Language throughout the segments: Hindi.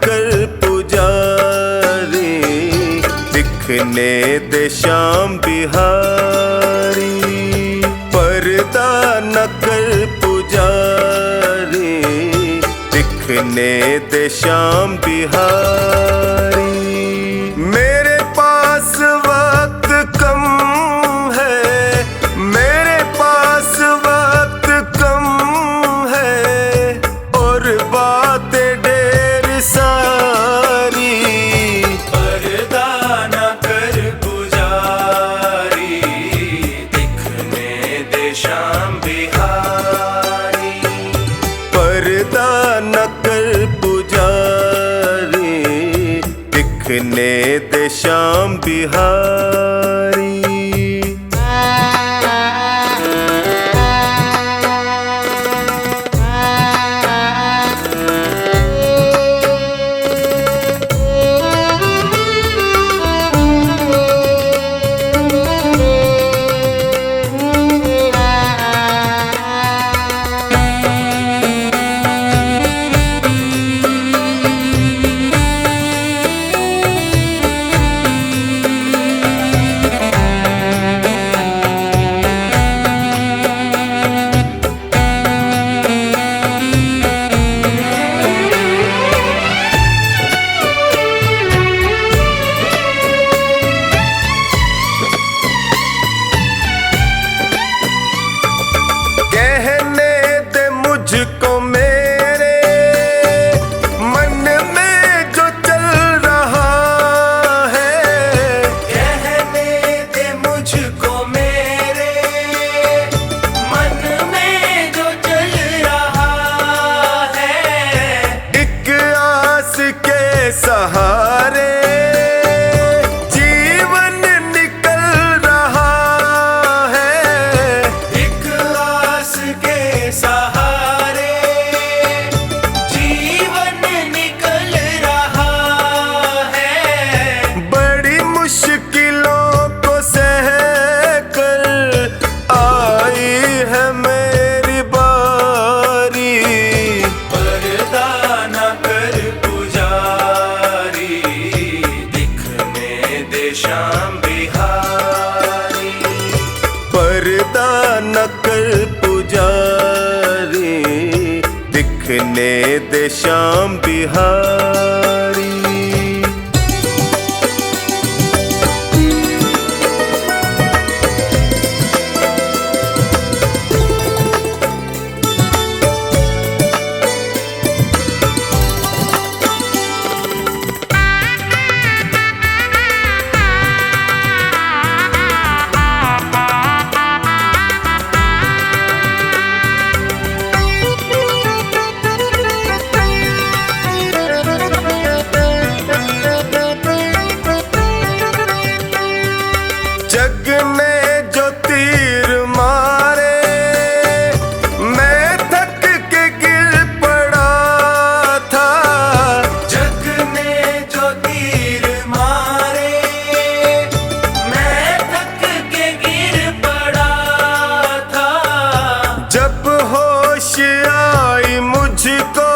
कर पुजारी, दिखने दे श्याम बिहारी। पर्दा न कर पुजारी, दिखने दे श्याम बिहारी। मेरे पास वक्त कम है, मेरे पास वक्त कम है, और बातें ढेर सारी। पर्दा न कर पुजारी, दिखने दे श्याम बिहारी। पर्दा न कर पुजारी, दिखने दे श्याम बिहारी। मुझको मेरे मन में जो चल रहा है, कहने दे मुझको मेरे मन में जो चल रहा है। एक आस के सहारे जीवन निकल रहा है, एक आस के सहारे श्याम बिहारी। पर्दा न कर पुजारी, दिखने दे श्याम बिहारी। जग ने जो तीर मारे, मैं थक के गिर पड़ा था। जग ने जो तीर मारे, मैं थक के गिर पड़ा था। जब होश आई मुझको,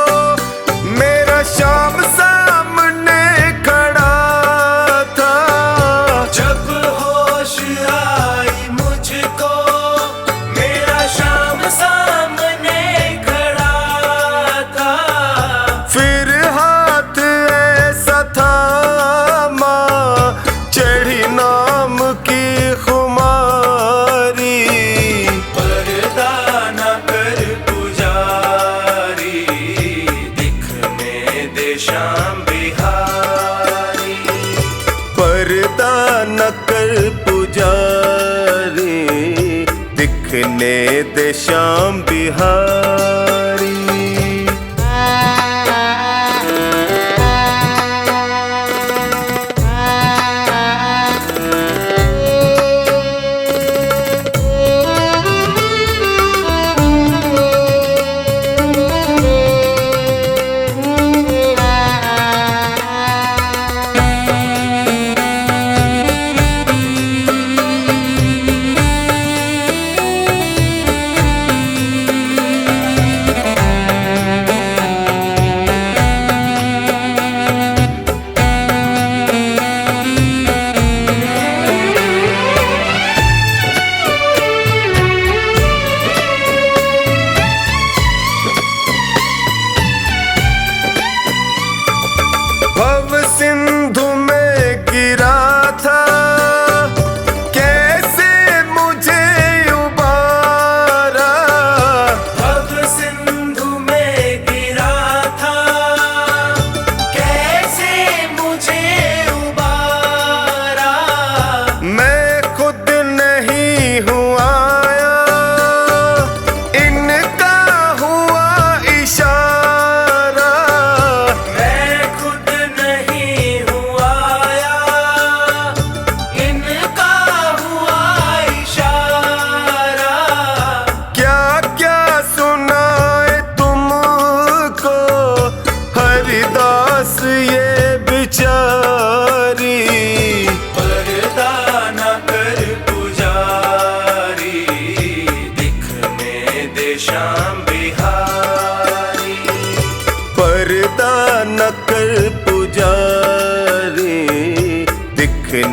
मेरा श्याम सामने खड़ा था। जब आई मुझको, मेरा श्याम सामने खड़ा था। फिर हाथ ऐसा थामा, चढ़ी नाम की खुमारी। पर्दा न कर पुजारी, दिखने दे श्याम बिहारी। पर्दा न कर पुजारी, दिखने दे श्याम बिहारी।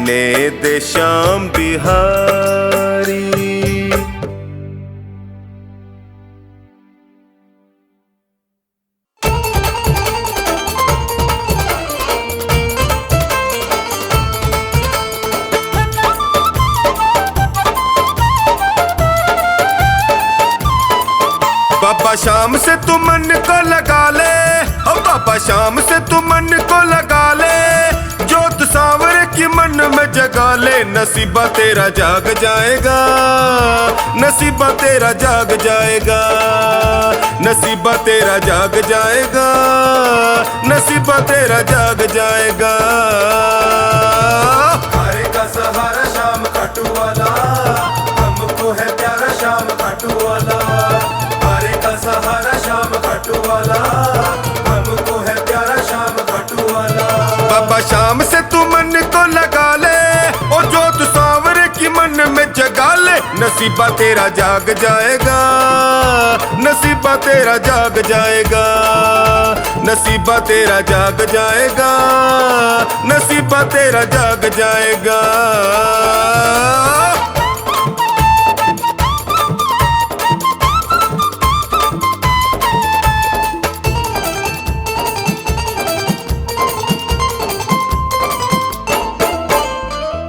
दिखने दे श्याम बिहारी। बाबा शाम से तू मन को लगा ले, ओ बाबा शाम से तू मन को लगा ले, जोत सांवरे की मन में जगा ले। नसीबा तेरा जाग जाएगा, नसीबा तेरा जाग जाएगा, नसीबा तेरा जाग जाएगा, नसीबा तेरा जाग जाएगा। हारे का सहारा शाम खाटू वाला, हमको है प्यारा शाम खाटू वाला। सहारा शाम खाटू वाला, हमको है प्यारा शाम खाटू वाला। बाबा शाम से तू मन को लगा ले, ओ जोत सांवरे की मन में जगा ले। नसीबा तेरा जाग जाएगा, नसीबा तेरा जाग जाएगा, नसीबा तेरा जाग जाएगा, नसीबा तेरा जाग जाएगा।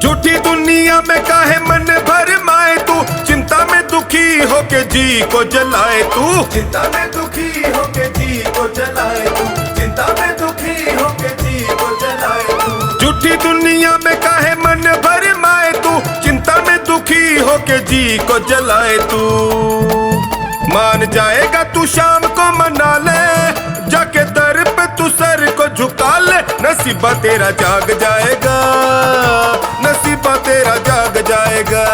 झूठी दुनिया में काहे मन भर माए तू, चिंता में दुखी होके जी को जलाए तू, चिंता में दुखी होके जी को जलाए तू, चिंता में दुखी होके जी को जलाए तू। झूठी दुनिया में काहे मन भर माए तू, चिंता में दुखी होके जी को जलाए तू। मान जाएगा तू शाम को मना ले, जाके दर पे तू सर को झुका ले। नसीबा तेरा जाग जाएगा, नसीबा तेरा जाग जाएगा,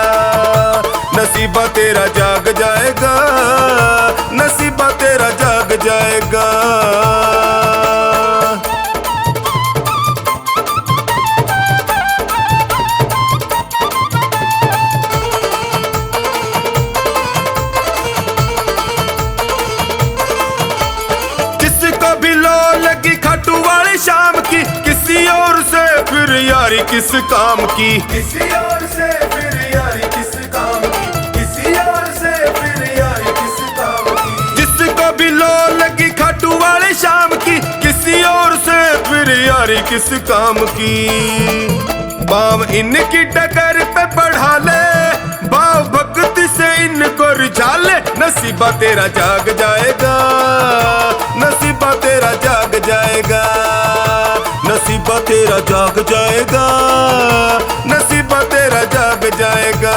नसीबा तेरा जाग जाएगा, नसीबा तेरा जाग जाएगा। खाटू वाले शाम की, किसी और से फिर यारी किस काम की, किसी और से फिर यारी किस काम की, किसी और से फिर यारी किस काम की। जिसको भी लो लगी खाटू वाले शाम की, किसी और से फिर यारी किस काम की। बाम इनकी डगर पे बढ़ा ले, भाव भक्ति से इनको रिझा ले। नसीबा तेरा जाग जाएगा, नसीबा तेरा जाग जाएगा, नसीबा तेरा जाग जाएगा, नसीबा तेरा जाग जाएगा।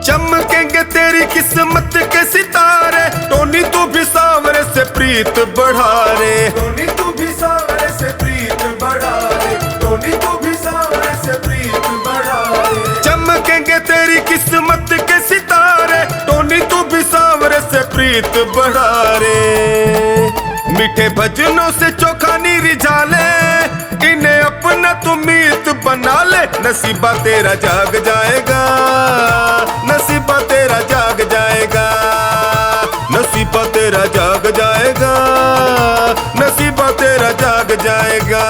चमकेंगे तेरी किस्मत के सितारे, टोनी तू भी सांवरे से प्रीत बढ़ा रे, टोनी तू भी सांवरे से प्रीत बढ़ा रे, टोनी तू भी सांवरे से प्रीत बढ़ा रे। चमकेंगे तेरी किस्मत के सितारे, टोनी तू भी सांवरे से प्रीत बढ़ा रे। मीठे भजनों से चोखा नी रिझा ले, इन्हें अपना तू मीत बना ले। नसीबा तेरा जाग जाएगा, नसीबा तेरा जाग जाएगा, नसीबा तेरा जाग जाएगा, नसीबा तेरा जाग जाएगा।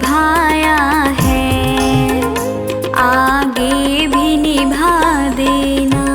निभाया है, आगे भी निभा देना।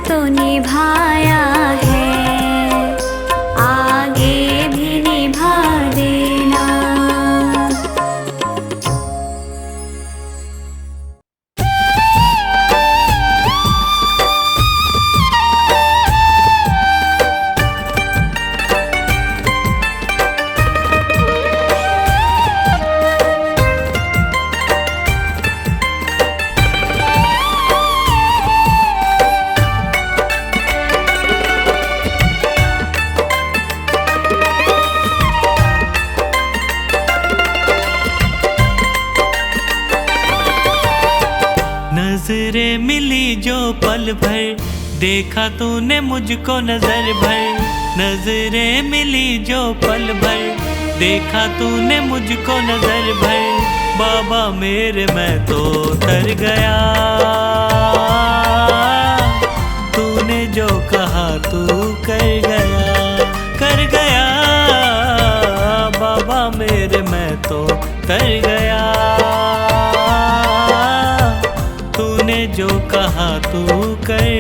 तो निभाया है। पल भर, देखा तूने मुझको नजर भर, नजरें मिली जो पल भर, देखा तूने मुझको नजर भर, बाबा मेरे मैं तो तर गया। तूने जो कहा तू कर गया, कर गया, बाबा मेरे मैं तो तर गया। तूने जो कहा तू कर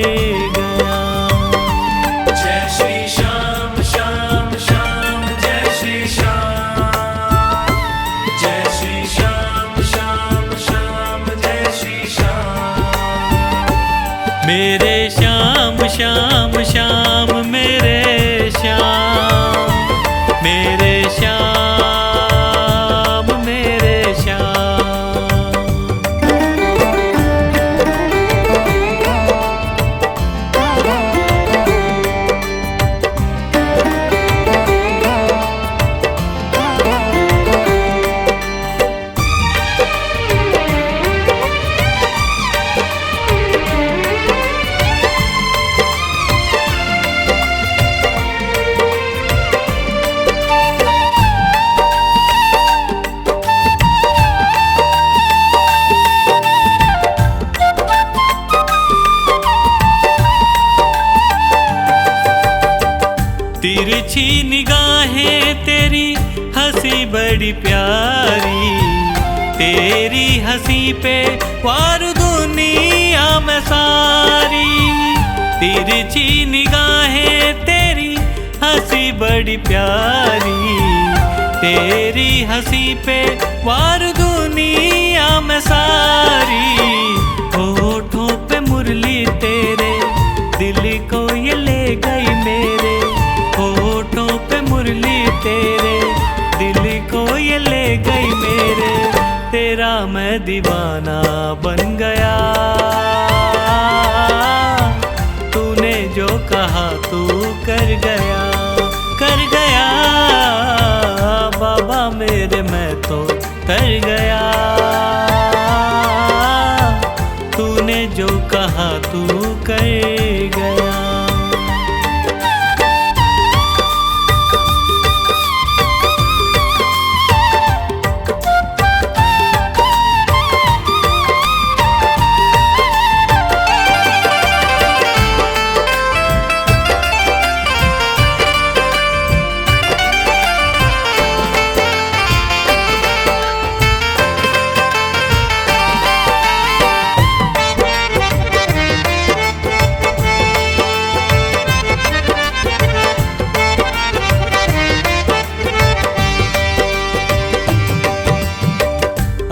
गया। जय श्री श्याम श्याम श्याम, जय श्री श्याम, जय श्री श्याम श्याम श्याम, जय श्री श्याम। मेरे श्याम श्याम श्याम, मेरे श्याम, मेरे श्याम, मेरे श्याम। तिरछी निगाहें तेरी हंसी बड़ी प्यारी, तेरी हंसी पे वार दुनिया में सारी। तिरछी निगाहें तेरी हंसी बड़ी प्यारी, तेरी हंसी पे वार दुनिया में सारी। होठों पे मुरली तेरे, दिल को ये ले गई मेरे, होठों पे मुरली तेरे, दिल को ये ले गई मेरे। तेरा मैं दीवाना बन गया। तूने जो कहा तू कर गया, कर गया, बाबा मेरे मैं तो तर गया। तूने जो कहा तू कर गया।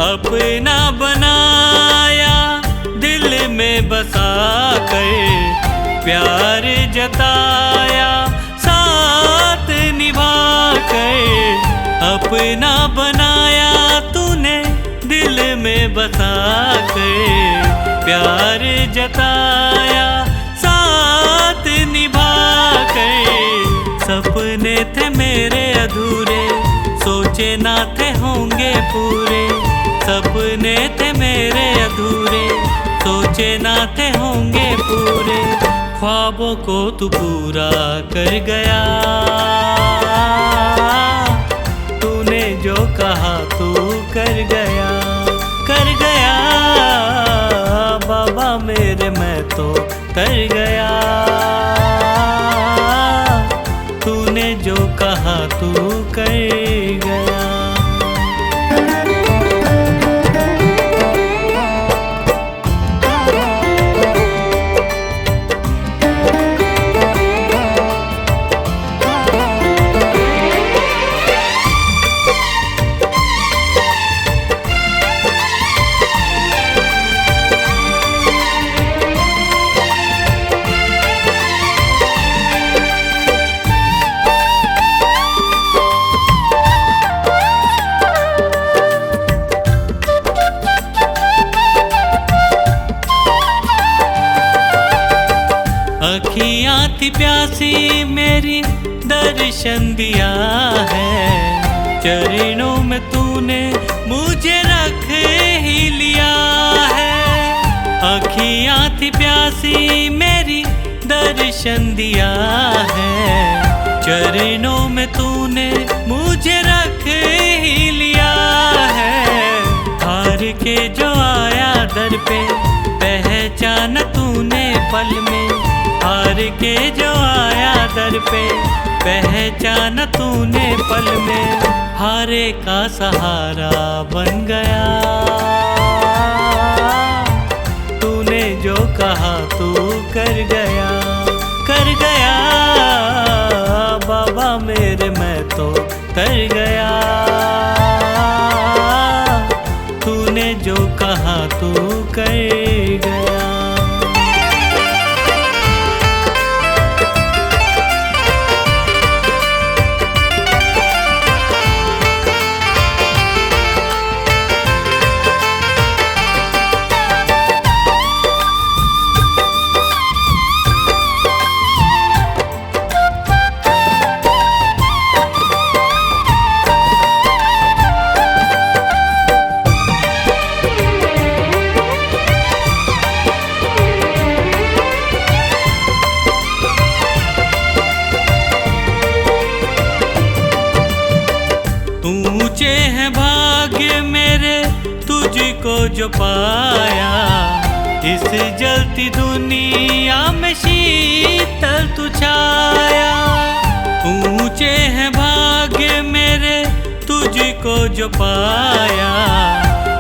अपना बनाया दिल में बसा कर, प्यार जताया साथ निभा कर। अपना बनाया तूने दिल में बसा कर, प्यार जताया साथ निभा कर। सपने थे मेरे अधूरे, सोचे ना थे होंगे पूरे। सपने थे मेरे अधूरे, सोचे ना थे होंगे पूरे। ख्वाबों को तू पूरा कर गया। तूने जो कहा तू कर गया, कर गया, बाबा मेरे मैं तो तर गया। तूने जो कहा तू कर गया। अखियाँ थी प्यासी मेरी, दर्शन दिया है। चरणों में तूने मुझे रख ही लिया है। आँखियाँ थी प्यासी मेरी दर्शन दिया है, चरणों में तूने मुझे रख ही लिया है। हार के जो आया दर पे पहचाना तूने पल में, हार के जो आया दर पे पहचाना तूने पल में। हारे का सहारा बन गया, तूने जो कहा तू कर गया, कर गया बाबा मेरे, मैं तो तर गया। तूने जो कहा तू कर गया। ऊंचे हैं भाग्य मेरे तुझको जो पाया, इस जलती दुनिया में शीतल तू छाया। ऊंचे हैं भाग्य मेरे तुझको जो पाया,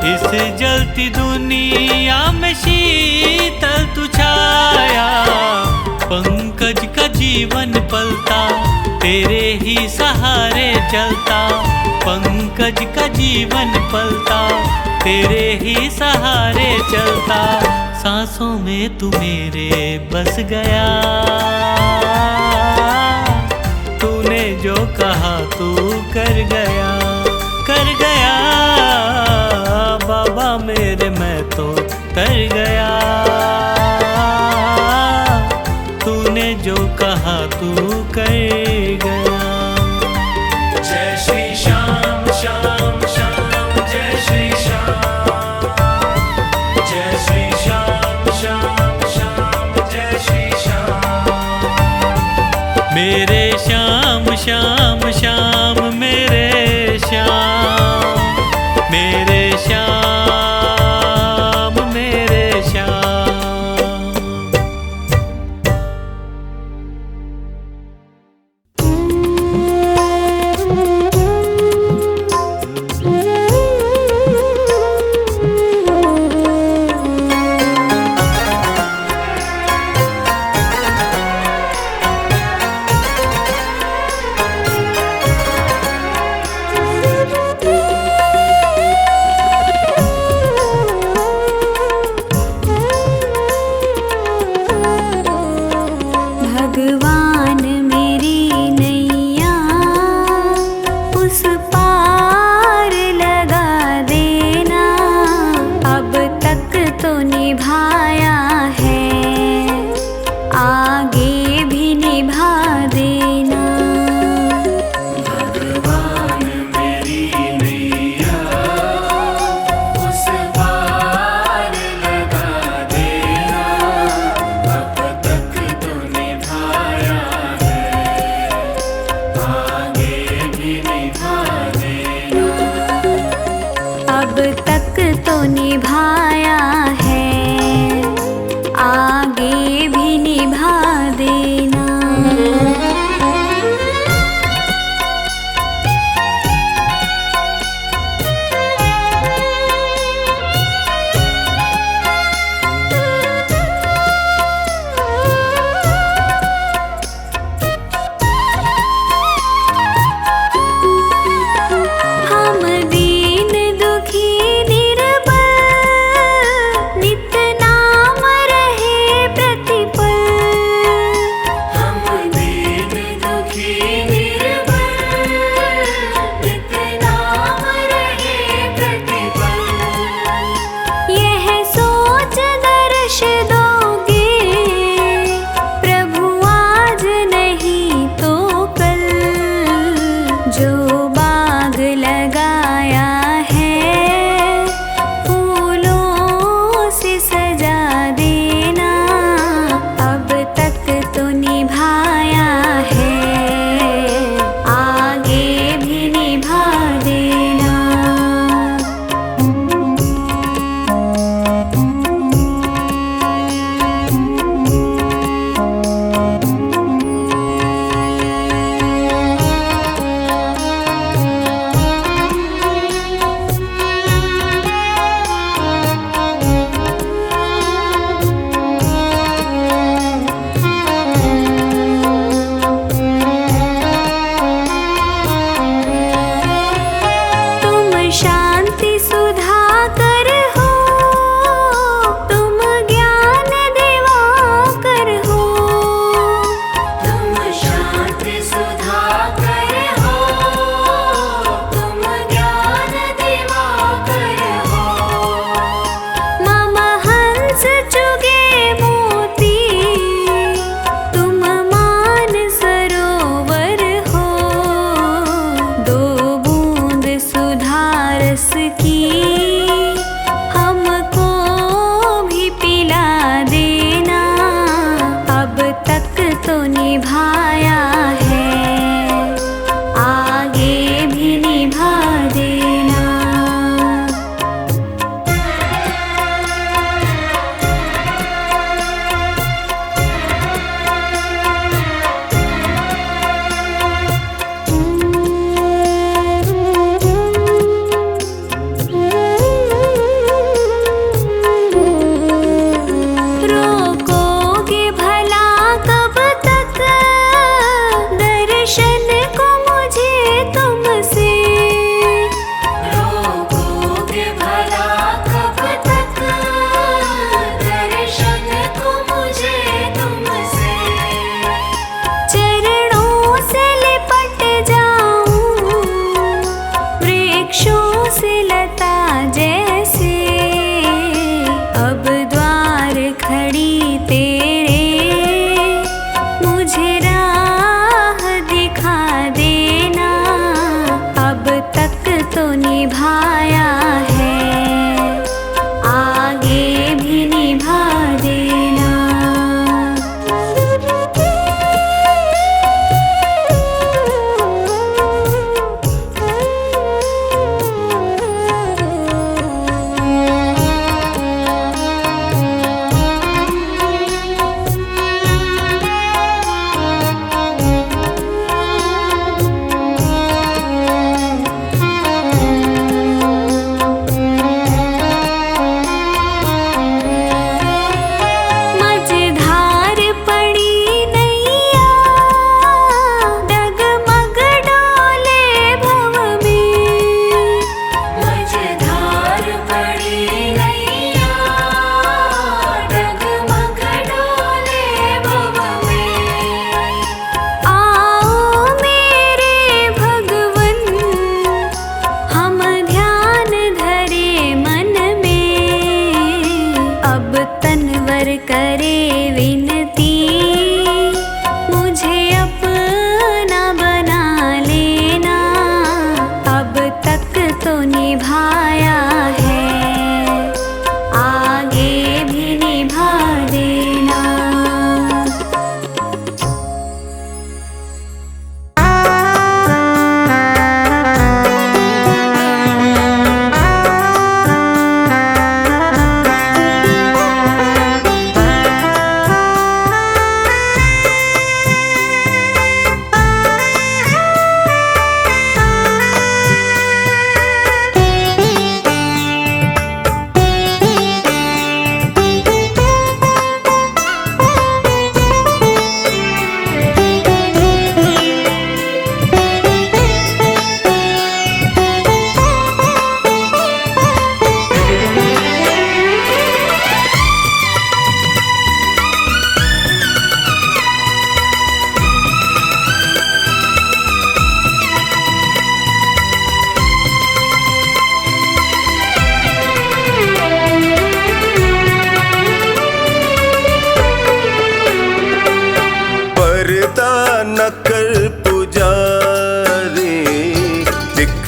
इस जलती दुनिया में शीतल तू छाया। पंकज का जीवन पलता तेरे ही सहारे चलता, पंकज का जीवन पलता तेरे ही सहारे चलता। सांसों में तू मेरे बस गया, तूने जो कहा तू कर गया, कर गया बाबा मेरे, मैं तो तर गया। तूने जो कहा तू कर गया। जय श्री श्याम श्याम श्याम, जय श्री श्याम, जय श्री श्याम श्याम श्याम, जय श्री श्याम। मेरे श्याम श्याम श्याम मेरे श्याम, मेरे श्याम मेरे श्याम।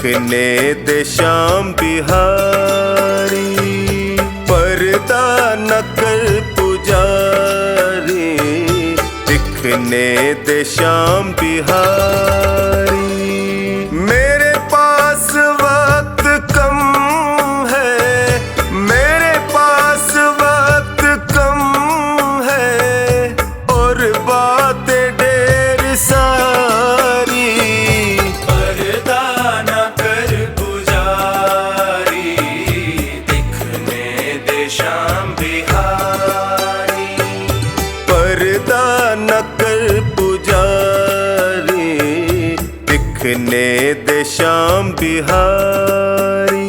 दिखने दे श्याम बिहारी, पर्दा न कर पुजारी, दिखने दे श्याम बिहारी। मेरे पास वक्त कम है, मेरे पास वक्त कम है, और बातें ढेर सारी। पर्दा न कर पुजारी, दिखने दे श्याम बिहारी। पर्दा न कर पुजारी, दिखने दे श्याम बिहारी।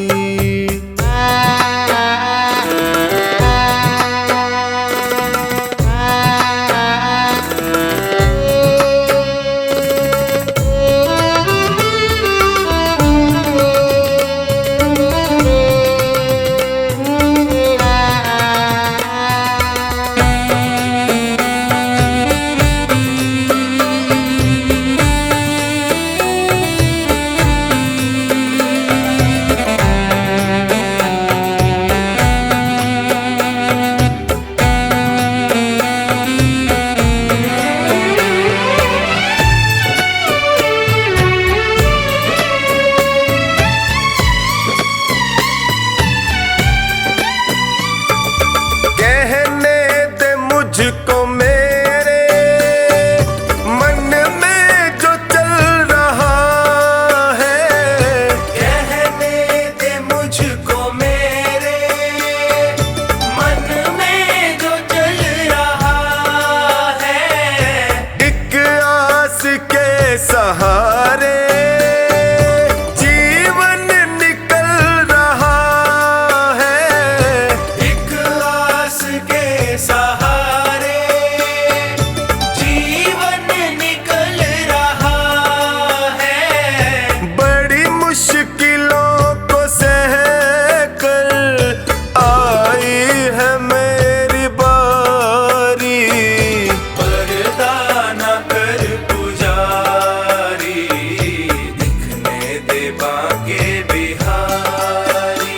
मुझको मेरे मन में जो चल रहा है, कहने दे मुझको मेरे मन में जो चल रहा है। एक आस के सहारे जीवन निकल रहा है, एक आस के सहारे जीवन निकल रहा है। बड़ी मुश्किलों को सह कर आई है मेरी बारी। पर्दा न कर पुजारी, दिखने दे बांके बिहारी।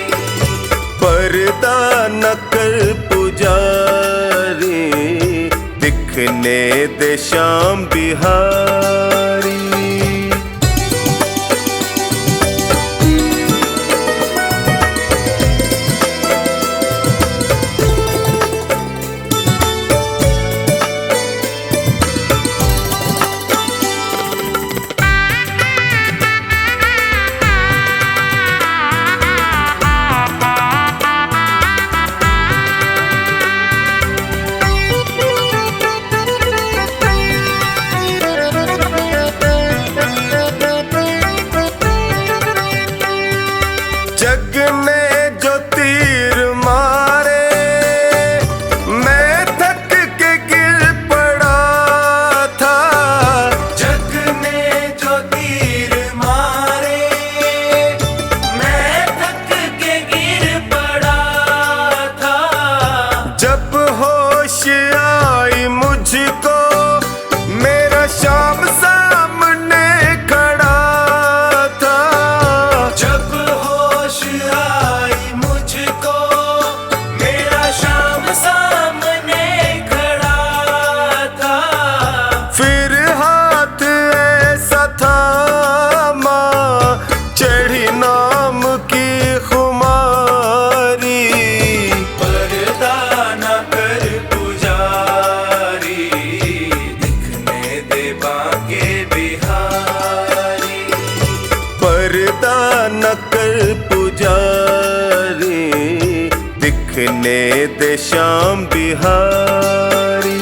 पर्दा न कर पुजारी, दिखने दे श्याम बिहारी। जग ने जो तीर मारे, मैं थक के गिर पड़ा था। जग ने जो तीर मारे, मैं थक के गिर पड़ा था। जब होश आई मुझको, मेरा श्याम सामने खड़ा था। जब होश आई मुझको, मेरा श्याम सामने खड़ा था। फिर हाथ ऐसा थामा, चढ़ी नाम की खुमारी। पर्दा न कर पुजारी, दिखने दे बांके बिहारी। पर्दा न कर पुजारी, दिखने दे श्याम बिहारी।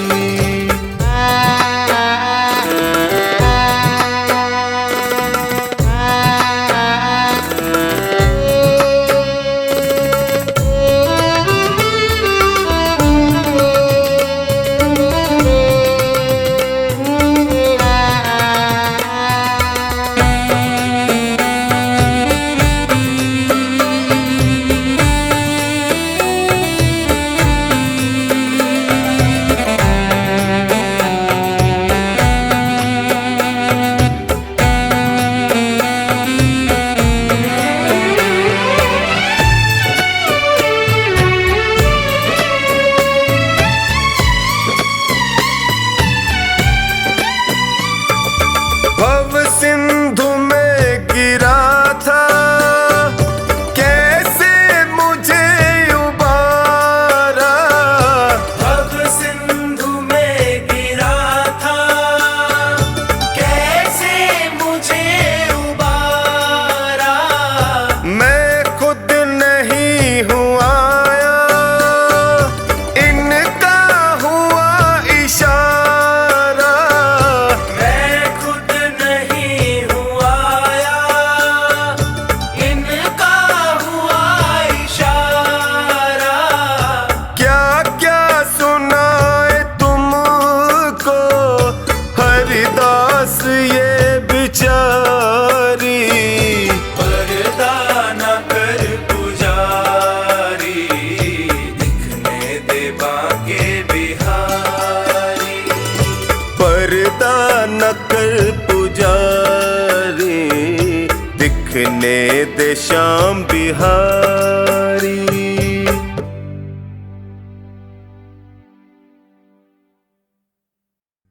दिखने दे श्याम बिहारी।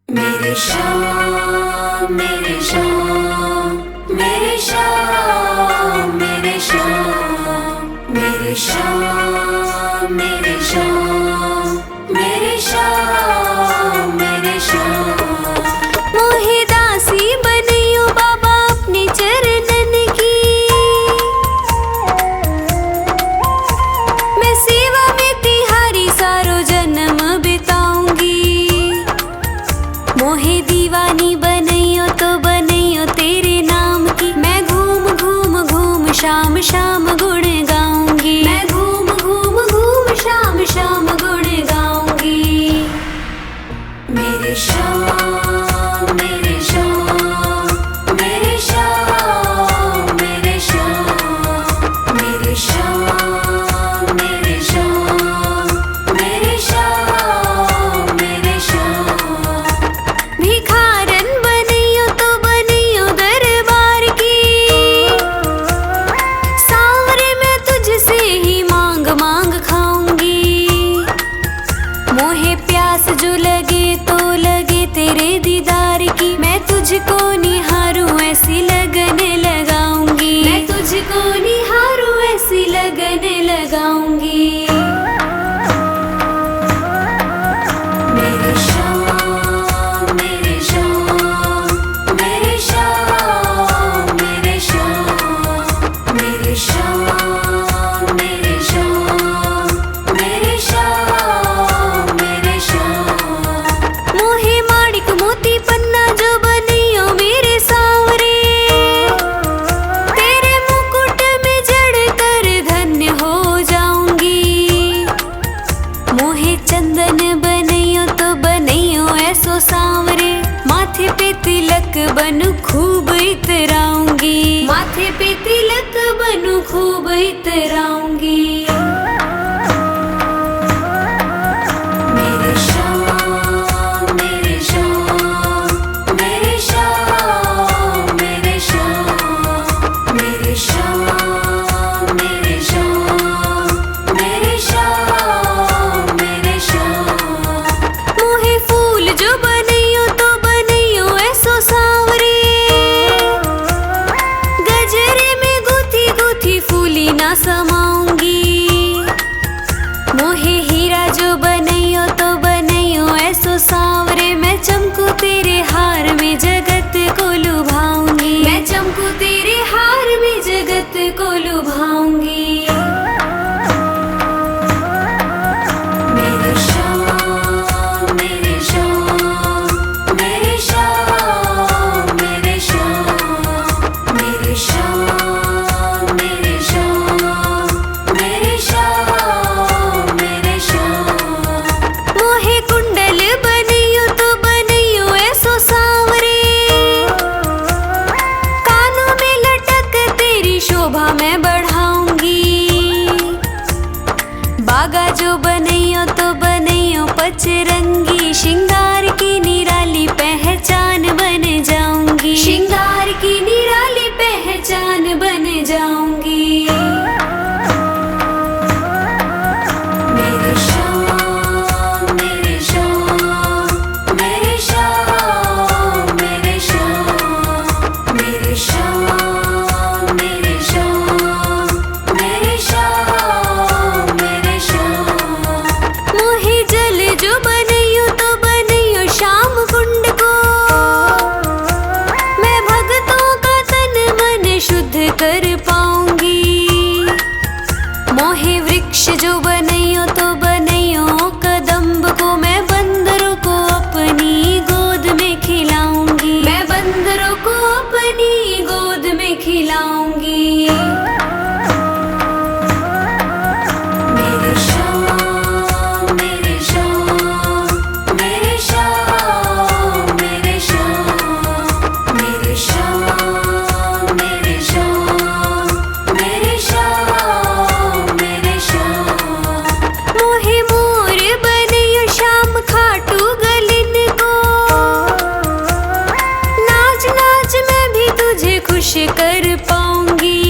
मेरे श्याम मेरे श्याम मेरे श्याम मेरे श्याम मेरे श्याम मेरे श्याम मेरे श्याम मेरे श्याम। मोहे दासी बनियो बाबा अपने चरणन की, मैं सेवा में तिहारी सारो जन्म बिताऊंगी। मोहे दीवानी बनइयो तो बनइयो तेरे नाम की, मैं घूम घूम घूम शाम शाम गुण गाऊंगी। मैं घूम घूम घूम शाम शाम गुण गाऊंगी। मेरे श्याम मेरे श्याम मेरे श्याम मेरे श्याम मेरे श्याम मेरे श्याम मेरे श्याम मेरे श्याम। भिखारन बनियो तो बनियो दरबार की, सांवरे मैं तुझसे ही मांग मांग खाऊंगी। मोहे प्यास जो लगे तो लगे तेरे दीदार की, मैं तुझको निहारूं ऐसी लगन लगाऊंगी। मैं तुझको निहारूं ऐसी लगन लगाऊंगी। मेरे श्याम मेरे श्याम मेरे श्याम मेरे श्याम मेरे श्याम मेरे श्याम मेरे श्याम मेरे श्याम। मोहे माणिक मोती पन्ना जो बनियो मेरे सांवरे, तेरे मुकुट में जड़ कर धन्य हो जाऊंगी। मोहे चंदन बनइयो तो बनइयो ऐसो सांवरे, माथे पे तिलक बनू खूब इतराऊंगी। माथे पे तिलक बनू खूब इतराऊंगी। मेरे श्याम मेरे श्याम मेरे श्याम मेरे श्याम मेरे श्याम मेरे श्याम मेरे श्याम मेरे श्याम। मोहे फूल जो बनइयो तो बनइयो ऐसो सांवरे, गजरे में गुथी गुथी फूली ना समाऊंगी। मोहे हीरा जो बनइयो तो बनइयो ऐसो सांवरे, मैं चमकू तेरे हार में जगत को लुभाऊंगी। मैं चमकू तेरे हार में जगत को लुभाऊंगी। मेरे श्याम मेरे श्याम मेरे श्याम मेरे श्याम मेरे श्याम मेरे श्याम मेरे श्याम मेरे श्याम। मोहे कुंडल बनियो तो बनियो ऐसो सांवरे, कानों में लटक तेरी शोभा मैं बढ़ाऊंगी। बागा जो बनइयो तो बनइयो पचरंगी, श्रृंगार की निराली पहचान बन जाऊंगी। श्रृंगार की निराली पहचान बन जाऊंगी। मेरे श्याम मेरे श्याम मेरे श्याम मेरे श्याम मेरे श्याम मेरे श्याम मेरे श्याम मेरे श्याम। मोहे जल जो बनइयो तो बनइयो श्याम कुंड को, मैं भक्तों का तन मन शुद्ध कर पाऊंगी। मोहे वृक्ष जो बनइयो तो बनइयो कदम्ब को, मैं बंदरों को अपनी गोद में खिलाऊंगी। मैं बंदरों को अपनी गोद में खिलाऊंगी। मेरे श्याम मेरे श्याम मेरे श्याम मेरे श्याम मेरे श्याम मेरे श्याम मेरे श्याम मेरे श्याम। मोहे मोर बनियो श्याम खाटू गलिन को, नाच नाच मैं भी तुझे खुश कर पाऊंगी।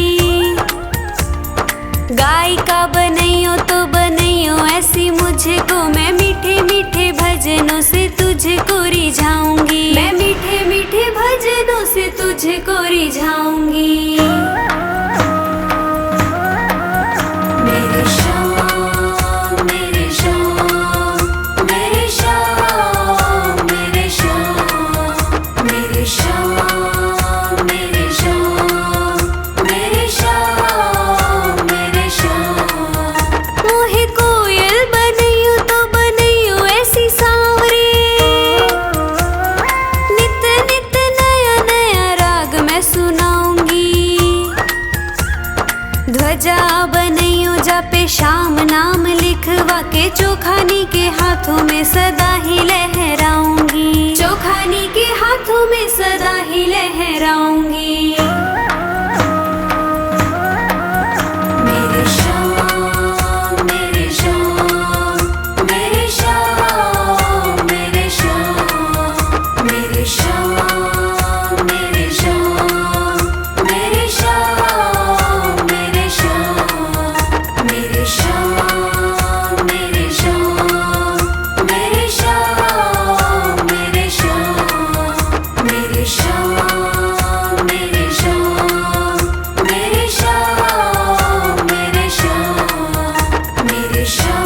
तुझको मैं मीठे मीठे भजनों से तुझको रिझाऊंगी, मैं मीठे मीठे भजनों से तुझको रिझाऊंगी। मेरे श्याम मेरे श्याम मेरे श्याम मेरे श्याम मेरे श्याम मेरे श्याम मेरे श्याम मेरे श्याम। मोहे कोयल बनैयो तो बनैयो ऐसी सांवरे, नित नित नया नया राग मैं सुनाऊंगी। ध्वजा बनैयो जापे श्याम नाम लिखवा के, चोखानी के हाथों में सदा ही लहराऊंगी, चोखानी के हाथों में सदा ही लहराऊंगी। मेरे श्याम मेरे श्याम मेरे श्याम मेरे श्याम मेरे श्याम मेरे श्याम मेरे श्याम मेरे श्याम मेरे श्याम मेरे श्याम मेरे श्याम मेरे श्याम मेरे श्याम मेरे श्याम मेरे श्याम मेरे श्याम मेरे श्याम